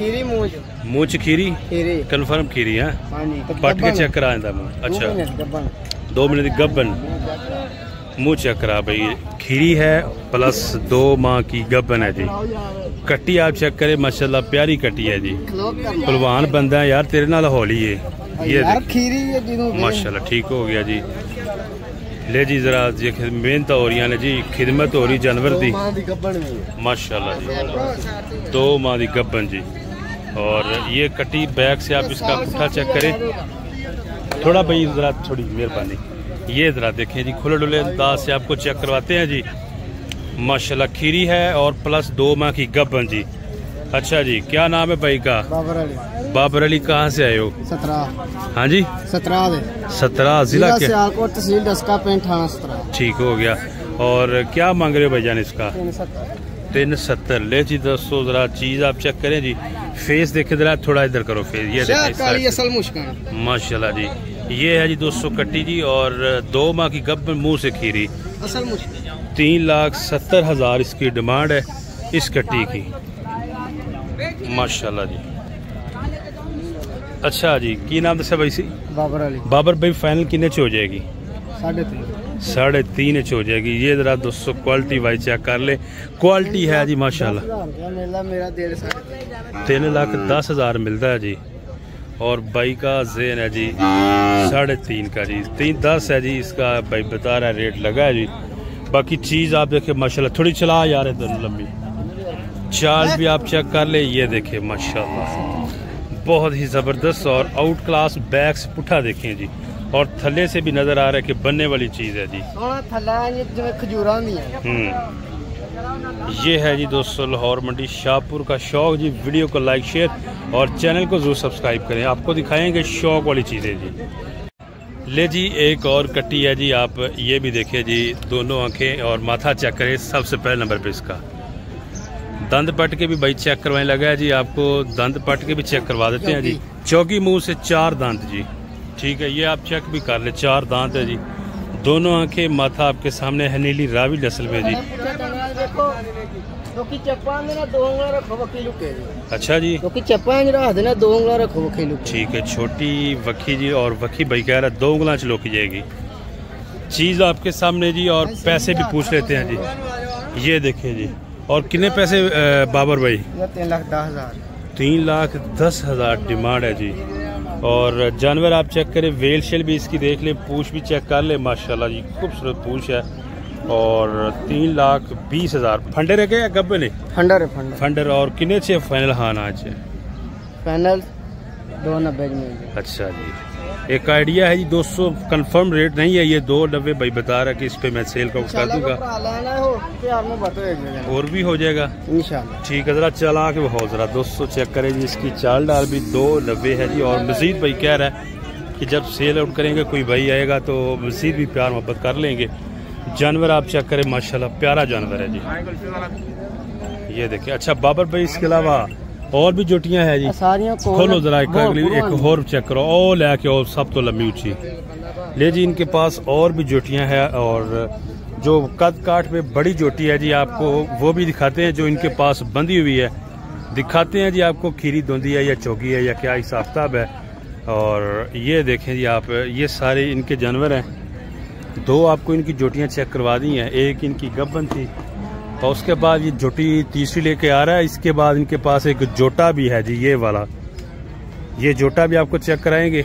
Kheri मूंछ मूंछ Kheri confirm Kheri है पट के चेक करा मुँह। अच्छा 2 महीने की गब्बन मुँह चेक करा भाई खीरी है प्लस 2 माह की गब्बन है जी। कट्टी आप चेक करें माशाल्लाह प्यारी कट्टी है जी। पहलवान बंदा है यार तेरे नाल होली है ये माशाल्लाह ठीक हो गया जी। ले जी जरा मेहनत हो रही है जी खिदमत हो रही जानवर दी माशाल्लाह जी 2 माह की गब्बन जी। और ये कट्टी बैक से आप इसका पुट्ठा चेक करें थोड़ा भाई जरा थोड़ी मेहरबानी ये जरा देखें जी खुले डुले अंदाज से आपको चेक करवाते हैं जी। माशाल्लाह खीरी है और प्लस 2 माह की गब्बन जी। अच्छा जी क्या नाम है भाई का? बाबर अली। कहाँ से आए हो? 17। हाँ जी 17 जिला के सियालकोट तहसील डस्का पिंड थाना 17। ठीक हो गया। और क्या मांग रहे हो भाईजान इसका? 370। ले जी दोस्तों जरा चीज आप चेक करें जी फेस देखे जरा थोड़ा इधर करो फेस ये देखें माशाल्लाह जी। ये है जी 200 कट्टी जी और 2 माह की गब्बन मुंह से खीरी 3,70,000 इसकी डिमांड है इस कट्टी की माशाल्लाह जी। अच्छा जी की नाम दसा भाई सी? बाबर अली। बाबर भाई फाइनल कितने च हो जाएगी? 3.5 हो जाएगी। ये जरा 200 क्वालिटी वाइज चेक कर ले क्वालिटी है जी माशाल्लाह। 3,10,000 मिलता है जी। और बाई का जेन है जी 3.5 का जी 3.10 है जी इसका भाई बता रहा है रेट लगा है जी। बाकी चीज़ आप देखे माशाल्लाह थोड़ी चला यार है दोनों लंबी चाल भी आप चेक कर ले ये देखे माशाल्लाह बहुत ही ज़बरदस्त और आउट क्लास बैक से पुट्ठा देखें जी। और थल्ले से भी नज़र आ रहा है कि बनने वाली चीज़ है जी। ये है जी दोस्तों लाहौर मंडी शाहपुर का शौक जी। वीडियो को लाइक शेयर और चैनल को जरूर सब्सक्राइब करें आपको दिखाएंगे शौक वाली चीज़ें जी। ले जी एक और कट्टी है जी आप ये भी देखिए जी दोनों आंखें और माथा चेक करें सबसे पहले नंबर पे इसका दंत पट के भी भाई चेक करवाने लगा है जी। आपको दंत पट के भी चेक करवा देते हैं जी। चौकी मुंह से 4 दांत जी ठीक है ये आप चेक भी कर ले 4 दांत है जी। दोनों आंखें माथा आपके सामने है नीली रावी नस्ल में जी। अच्छा जी ठीक है छोटी वक्की जी और वक्की भाई कह रहा 2 उंगला च लोकी जाएगी चीज़ आपके सामने जी। और पैसे भी पूछ लेते हैं जी ये देखिए जी। और कितने पैसे बाबर भाई? 3,10,000 डिमांड है जी। और जानवर आप चेक करें वेल शेल भी इसकी देख ले पूछ भी चेक कर ले माशाल्लाह जी खूबसूरत पूछ है। और 3,20,000 फंडर है क्या गब्बे ने? फंडर। और कितने से फाइनल? हाँ आज फाइनल 290 में। अच्छा जी एक आइडिया है जी 200 कंफर्म रेट नहीं है ये 290 भाई बता रहा कि इस पे मैं सेल का कर दूंगा और भी हो जाएगा इंशाल्लाह। ठीक है जरा चला के बहुत जरा 200 चेक करें जी। इसकी चाल डाल भी 290 है जी। और मजीद भाई कह रहा है कि जब सेल आउट करेंगे कोई भाई आएगा तो मजीद भी प्यार मोहब्बत कर लेंगे। जानवर आप चेक करें माशाल्लाह प्यारा जानवर है जी ये देखिए। अच्छा बाबर भाई इसके अलावा और भी जोटियां है जी खोलो जरा एक और चेक करो ओ लेके और सब तो लंबी ऊंची ले जी इनके पास और भी जोटियां हैं। और जो कद काठ में बड़ी जोटी है जी आपको वो भी दिखाते हैं जो इनके पास बंधी हुई है दिखाते हैं जी आपको खीरी धुंधी है या चौकी है या क्या हिसाब किताब है। और ये देखें जी आप ये सारे इनके जानवर हैं 2 आपको इनकी जोटियां चेक करवा दी हैं। एक इनकी गब्बन थी और उसके बाद ये जोटी तीसरी लेके आ रहा है। इसके बाद इनके पास एक जोटा भी है जी ये वाला ये जोटा भी आपको चेक कराएंगे।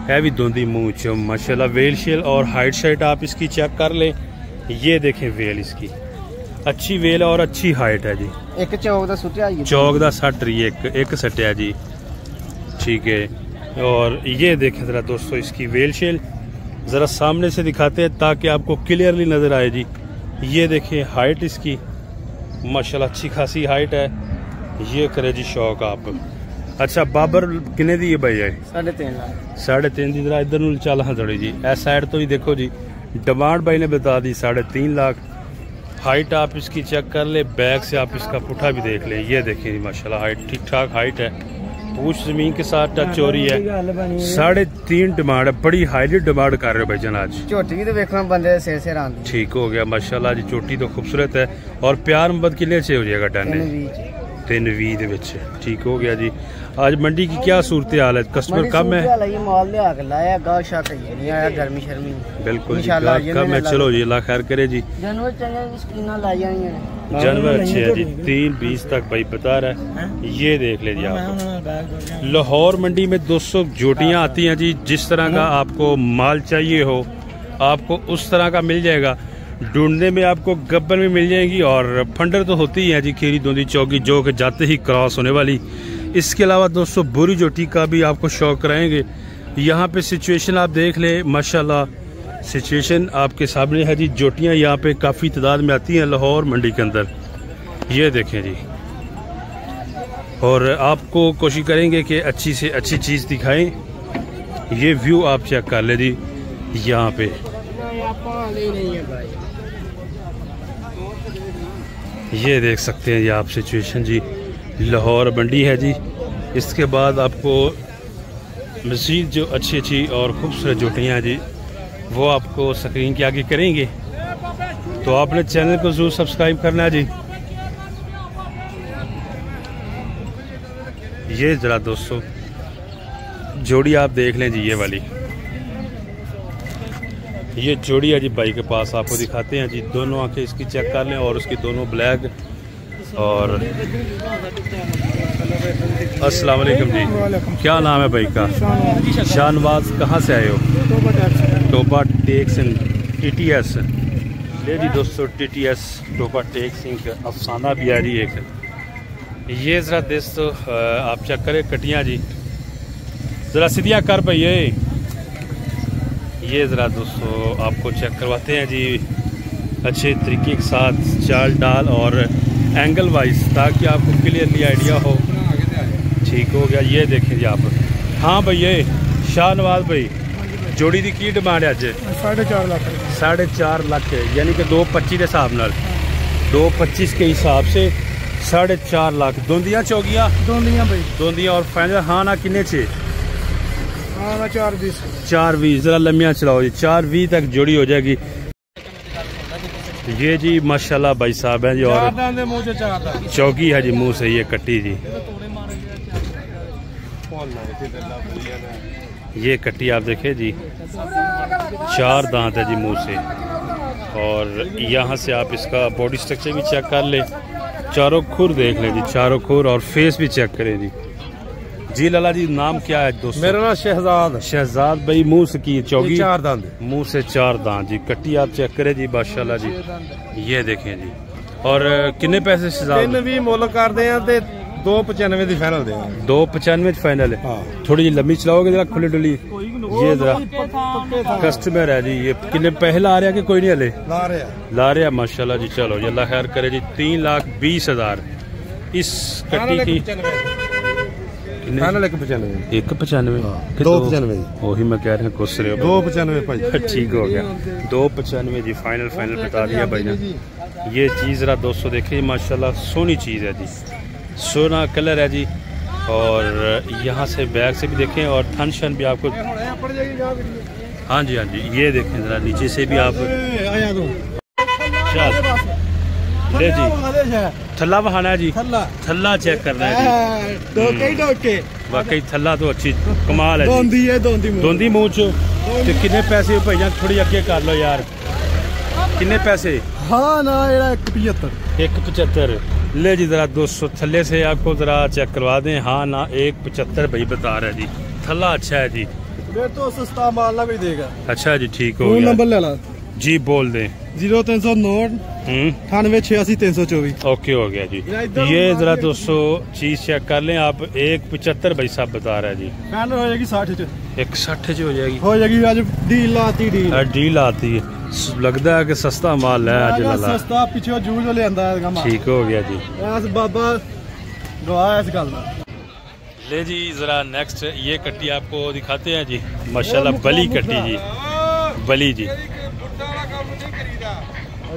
है भी धुंधी मूंछ माशाल्लाह वेल शेल और हाइट शाइट आप इसकी चेक कर ले ये देखें वेल इसकी अच्छी वेल और अच्छी हाइट है जी। एक चौक दा सट रही है एक सटिया जी ठीक है। और ये देखें जरा दोस्तों इसकी वेल शेल जरा सामने से दिखाते हैं ताकि आपको क्लियरली नजर आए जी। ये देखिए हाइट इसकी माशाल्लाह अच्छी खासी हाइट है ये करे जी शौक आप। अच्छा बाबर किने दी भाई है? 3.5 दी। जरा इधर चल हाँ थोड़ी जी इस साइड तो ही देखो जी डिमांड भाई ने बता दी 3.5 लाख। हाइट आप इसकी चेक कर ले बैक से आप इसका पुट्ठा भी देख ले ये देखिए माशाल्लाह हाइट ठीक ठाक हाइट है। पूछ जमीन के साथ टच हो रही है। 3.5 डिमांड है, बड़ी हाईली डिमांड कर रहे हो भाईजान आज। झोटी भी तो देखना बंदे से आंदी। ठीक हो गया माशाल्लाह जी, चोटी तो खूबसूरत है। और प्यार मोहब्बत किले से हो जाएगा डन 320 ਦੇ ਵਿੱਚ। ठीक हो गया जी। आज मंडी की क्या सूरत हाल है? कस्टमर कम है? गर्मी शर्मी बिल्कुल कम है। चलो जी अल्लाह खैर करे जी। जानवर अच्छे है जी। 320 तक भाई बता रहा है। ये देख ले जी आप, लाहौर मंडी में 200 जोटियाँ आती हैं जी। जिस तरह का आपको माल चाहिए हो आपको उस तरह का मिल जाएगा। ढूंढने में आपको गब्बर में मिल जाएगी और फंडर तो होती है जी, खीरी दोंदी चौकी जो कि जाते ही क्रॉस होने वाली। इसके अलावा दोस्तों बुरी जोटी का भी आपको शौक कराएंगे। यहाँ पे सिचुएशन आप देख ले माशाल्लाह, सिचुएशन आपके सामने है जी। जोटियाँ यहाँ पे काफ़ी तादाद में आती हैं लाहौर मंडी के अंदर। ये देखें जी, और आपको कोशिश करेंगे कि अच्छी से अच्छी चीज़ दिखाएं। ये व्यू आप चेक कर ले जी। यहाँ पे ये देख सकते हैं ये आप सिचुएशन जी, लाहौर मंडी है जी। इसके बाद आपको मज़ीद जो अच्छी अच्छी और खूबसूरत जोटियाँ हैं जी वो आपको स्क्रीन के आगे करेंगे। तो आपने चैनल को ज़रूर सब्सक्राइब करना है जी। ये ज़रा दोस्तों जोड़ी आप देख लें जी, ये वाली ये जोड़ी है जी भाई के पास, आपको दिखाते हैं जी। दोनों आंखें इसकी चेक कर लें और उसकी दोनों ब्लैक। और अस्सलाम वालेकुम जी, क्या नाम है भाई का? शाहनवाज। कहाँ से आए हो? टोबा टेक सिंह TTS। ले जी दोस्तों TTS टोबा टेक सिंह अफसाना भी आ रही है एक। ये ज़रा दोस्तों आप चेक करें कटियाँ जी, ज़रा सीधियाँ कर भैया। ये ज़रा दोस्तों आपको चेक करवाते हैं जी अच्छे तरीके के साथ, चाल डाल और एंगल वाइज, ताकि आपको क्लियरली आइडिया हो। ठीक हो गया। ये देखें जी आप। हाँ भैया शाहनवाज भाई, जोड़ी की डिमांड है अज? 4.5 लाख। 4.5 लाख यानी कि 225 के हिसाब नाल, 225 के हिसाब से 4.5 लाख। दोंदियाँ चौगियाँ? दोंदियाँ भाई, दोंदियाँ। और फाइनल हाँ ना किन्ने चे? 420। ज़रा लम्बियाँ चलाओ जी, 420 तक जोड़ी हो जाएगी। ये जी माशाल्लाह भाई साहब हैं जी। और चौकी है जी मुंह से, ये कट्टी जी, ये कट्टी आप देखें जी, 4 दांत है जी मुंह से। और यहाँ से आप इसका बॉडी स्ट्रक्चर भी चेक कर ले, चारों खुर देख लें जी, चारों खुर। और फेस भी चेक करें जी। जी लाला जी नाम क्या है दोस्तों? मेरा नाम शहजाद। शहजाद भाई, मुंह से की चौकी? 4 दांत, मुंह से 4 दांत जी। कट्टी आप चेक करें जी माशाल्लाह जी। ये देखें जी। और कितने पैसे शहजाद? 320 मुल करते हैं ते 295 दी फाइनल दे। 295 फाइनल है। थोड़ी जी लंबी चलाओगे जरा खुली डुली। ये जरा कस्टमर है जी। ये कितने पैसे ला रहे हैं कि कोई नहीं हले? ला रहे हैं माशाल्लाह जी। चलो जी अल्लाह खैर करे जी। 3,20,000 इस कट्टी की। 195। 295। वही मैं कह रहा हूँ गुस्से रहे हो। 295 भाई। ठीक हो गया। 295 जी फाइनल बता दिया भाई ने। ये चीज़ ज़रा दोस्तों देखें माशाल्लाह सोहनी चीज़ है जी, सोना कलर है जी। और यहाँ से बैग से भी देखें और थन शन भी आपको। हाँ जी हाँ जी, ये देखें ज़रा नीचे से भी आप। चल ले जी, थल्ला बहाना है जी, थल्ला चेक करना है जी। वाकई थल्ला तो अच्छी कमाल है। दोंदी मुँह च। कितने पैसे भैया? थोड़ी अगे कर लो यार। कितने पैसे? हाँ ना 175। ले जी ज़रा 200 थल्ले से आपको ज़रा चेक करवा दें। हाँ ना 175 भाई बता रहा है जी। थल्ला अच्छा है जी। तो सस्ता माल ना कोई देगा। अच्छा जी ठीक हो गया। नंबर ले ला जी, बोल दें। 0309 9886 324। ओके हो गया जी। ये ज़रा 200 चीज़ चेक कर लें आप। 175 भाई साहब बता रहा है जी। फाइनल हो जाएगी 60 च। 160 हो जाएगी। आज डील आती है। लगता है कि सस्ता माल है आज लाला। सस्ता पिछो जूझ ले आंदा है। ठीक हो गया जी। बस बाबा गवाह इस गल दा। ले जी ज़रा नेक्स्ट ये कट्टी आपको दिखाते हैं जी माशाल्लाह। बली कट्टी जी, बली जी।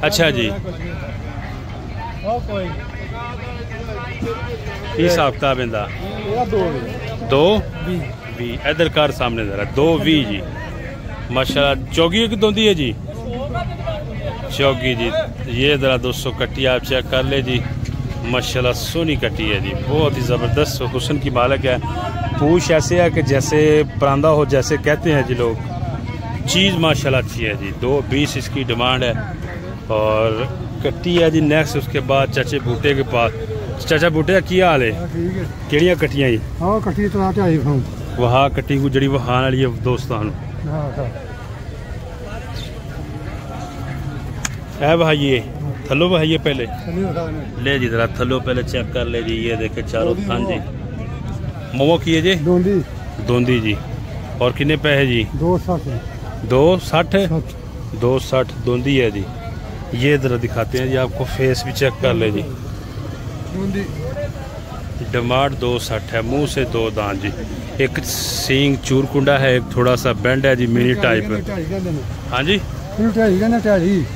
अच्छा जी, हिसाब किताब इंदा? 2 इधर कार सामने जरा 2 जी माशाल्लाह। चौगी की दोंदी है जी, चौगी जी। ये जरा दोस्तों कट्टी आप चेक कर ले जी, माशाल्लाह सोनी कट्टी है जी, बहुत ही ज़बरदस्त हुस्न की मालिक है। पूछ ऐसे है कि जैसे परांदा हो, जैसे कहते हैं जी लोग। चीज़ माशाल्लाह अच्छी है जी। 220 इसकी डिमांड है और कट्टी है जी। नेक्स्ट उसके बाद चाचे बूटे के पास। चाचा बूटे का की हाल है? केड़ियां कट्टियां जी? हाँ कट्टी तो आटे आई हूँ वहाँ कट्टी को जड़ी वहाँ वाली है दोस्तों। है भाई ये थलो भाई ये पहले ले जी, जरा थलो पहले चेक कर ले जी। ये देखे चारों थान जी। मोमो की है जी? दोंदी जी। और कितने पैसे जी? 260 260 दोंदी है जी। ये जरा दिखाते हैं जी आपको, फेस भी चेक कर ले जी। डिमांड 260 है, मुंह से 2 दांत जी। एक सींग चूरकुंडा है, एक थोड़ा सा बेंड है जी, मिनी टाइप। हाँ जी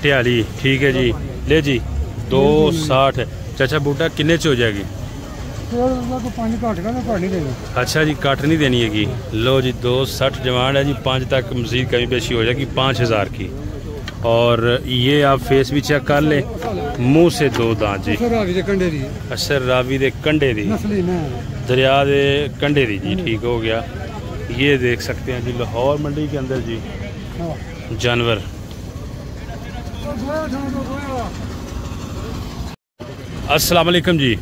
टियाली, ठीक है जी। ले जी 260। चाचा बूटा किन्ने च हो जाएगी? अच्छा जी काट नहीं देनी है। लो जी 260 डिमांड है जी। 5 तक मजीद कमी पेशी हो जाएगी 5000 की। और ये आप फेस भी चेक कर ले, मुंह से 2 दांत जी। अच्छा रावी दे कंडे दी, दरिया दे कंडे दी जी, ठीक हो गया। ये देख सकते हैं जी लाहौर मंडी के अंदर जी जानवर। अस्सलाम वालेकुम जी।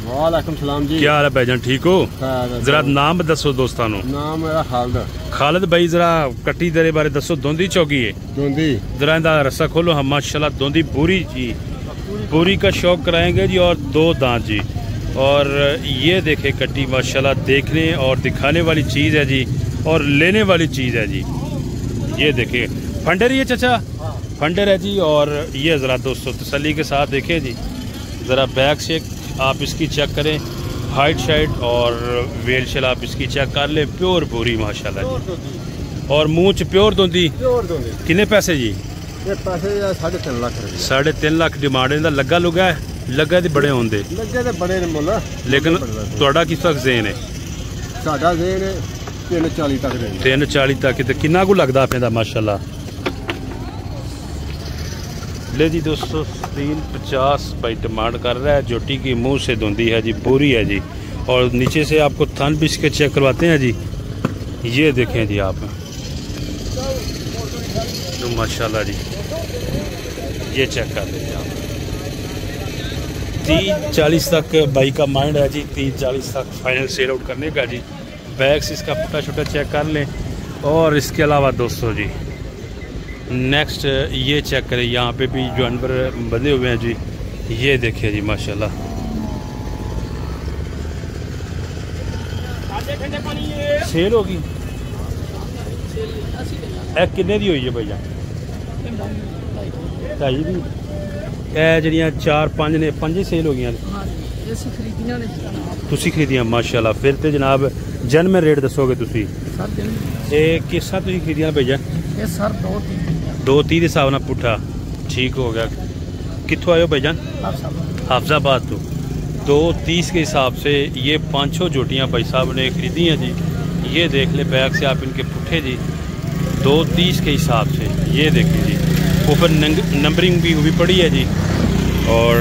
वालेकुम सलाम जी। क्या हाल है भाईजान, ठीक हो? जरा नाम दसो दोस्तों। नाम मेरा खालिद भाई। जरा कट्टी तेरे बारे दसो। दोंदी चौकी है? दोंदी। जरा इनका रस्सा खोलो हम। माशाल्लाह दोंदी पूरी जी, पूरी का शौक कराएंगे जी। और 2 दांत जी। और ये देखे कट्टी माशाल्लाह देखने और दिखाने वाली चीज़ है जी, और लेने वाली चीज़ है जी। ये देखे फंडर ये चाचा फंडर है जी। और ये ज़रा दोस्तों तसल्ली के साथ देखें जी, ज़रा बैक से आप इसकी चेक करें, हाइट शाइट और वेल शेल आप इसकी चेक कर ले। प्योर पूरी माशाल्लाह जी। और मुंह च प्योर दोंदी। कितने पैसे जी? ये पैसे 3.5 लाख। 3.5 लाख डिमांड इनका। लगा लुगा है? लगा तो बड़े होंगे, लगे तो बड़े ने बोला, लेकिन थोड़ा किस तक जेन है? साडा जेन 340 तक। 340 तक तो कितना को लगता पैदा माशाल्लाह। ले जी दोस्तों 350 भाई डिमांड कर रहा है। जोटी की मुंह से धुंधी है जी, पूरी है जी। और नीचे से आपको थन भी इसके चेक करवाते हैं जी। ये देखें जी आप तो माशाल्लाह जी, ये चेक कर लीजिए आप। 30-40 तक भाई का माइंड है जी। 30-40 तक फाइनल सेल आउट करने का जी। बैग्स इसका फटा छोटा चेक कर लें। और इसके अलावा दोस्तों जी नेक्स्ट ये चेक करें, यहाँ पे भी जानवर बंधे हुए हैं जी। ये देखिए जी माशाल्लाह। सेल होगी किन्ने दी हुई है भैया? 2.5 दी। जड़ियाँ 4-5 ने 5 सेल हो गई तुसी खरीदियां माशाल्लाह। फिर तो जनाब जन्म रेट दसोगे तुसी? किस तरह तुसी खरीदियां भैया? 2-3 हिसाब ना पुट्ठा, ठीक हो गया। कितों आयो भाईजान? हाफजाबाद तो। 2.30 के हिसाब से ये 500 जोटियाँ भाई साहब ने खरीदी हैं जी। ये देख ले बैग से आप इनके पुट्ठे जी 2.30 के हिसाब से। ये देखिए जी ऊपर नंबरिंग भी हुई पड़ी है जी। और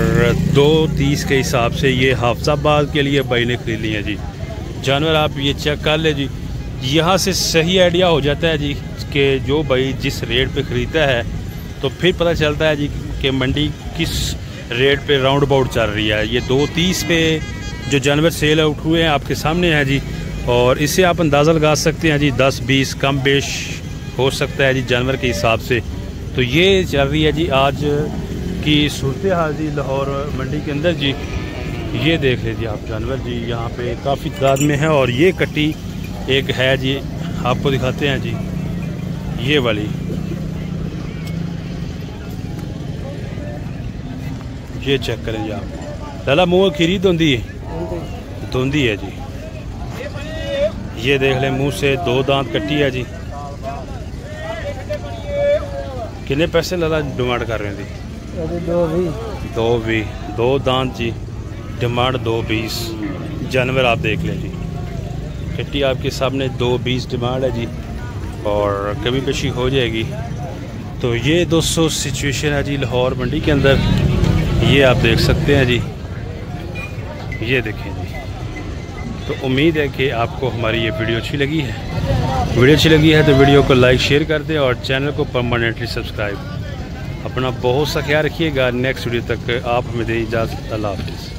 2.30 के हिसाब से ये हाफजाबाद के लिए भाई ने खरीद ली है जी। जानवर आप ये चेक कर ले जी। यहाँ से सही आइडिया हो जाता है जी कि जो भाई जिस रेट पे ख़रीदता है तो फिर पता चलता है जी कि मंडी किस रेट पे राउंड अबाउट चल रही है। ये 2.30 पे जो जानवर सेल आउट हुए हैं आपके सामने हैं जी। और इससे आप अंदाज़ा लगा सकते हैं जी 10-20 कम बेश हो सकता है जी जानवर के हिसाब से। तो ये चल रही है जी आज की सूरत हाल जी लाहौर मंडी के अंदर जी। ये देख लीजिए आप जानवर जी यहाँ पे काफ़ी तादाद में है। और ये कट्टी एक है जी, आपको दिखाते हैं जी ये वाली। ये चेक करें जी आप। लाला मुँह खीरी धुंधी है जी। ये देख लें मुंह से 2 दांत कट्टी है जी। कितने पैसे लाला डिमांड कर रहे हैं जी? 2 दांत जी, डिमांड 2.20। जानवर आप देख लें जी। खट्टी आपके सामने 220 डिमांड है जी, और कमी पेशी हो जाएगी। तो ये दोस्तों सिचुएशन है जी लाहौर मंडी के अंदर, ये आप देख सकते हैं जी, ये देखें जी। तो उम्मीद है कि आपको हमारी ये वीडियो अच्छी लगी है। वीडियो अच्छी लगी है तो वीडियो को लाइक शेयर कर दें और चैनल को परमानेंटली सब्सक्राइब। अपना बहुत सा ख्याल रखिएगा। नेक्स्ट वीडियो तक आप हमें दें इजाज़त। अल्लाह हाफ़िज़।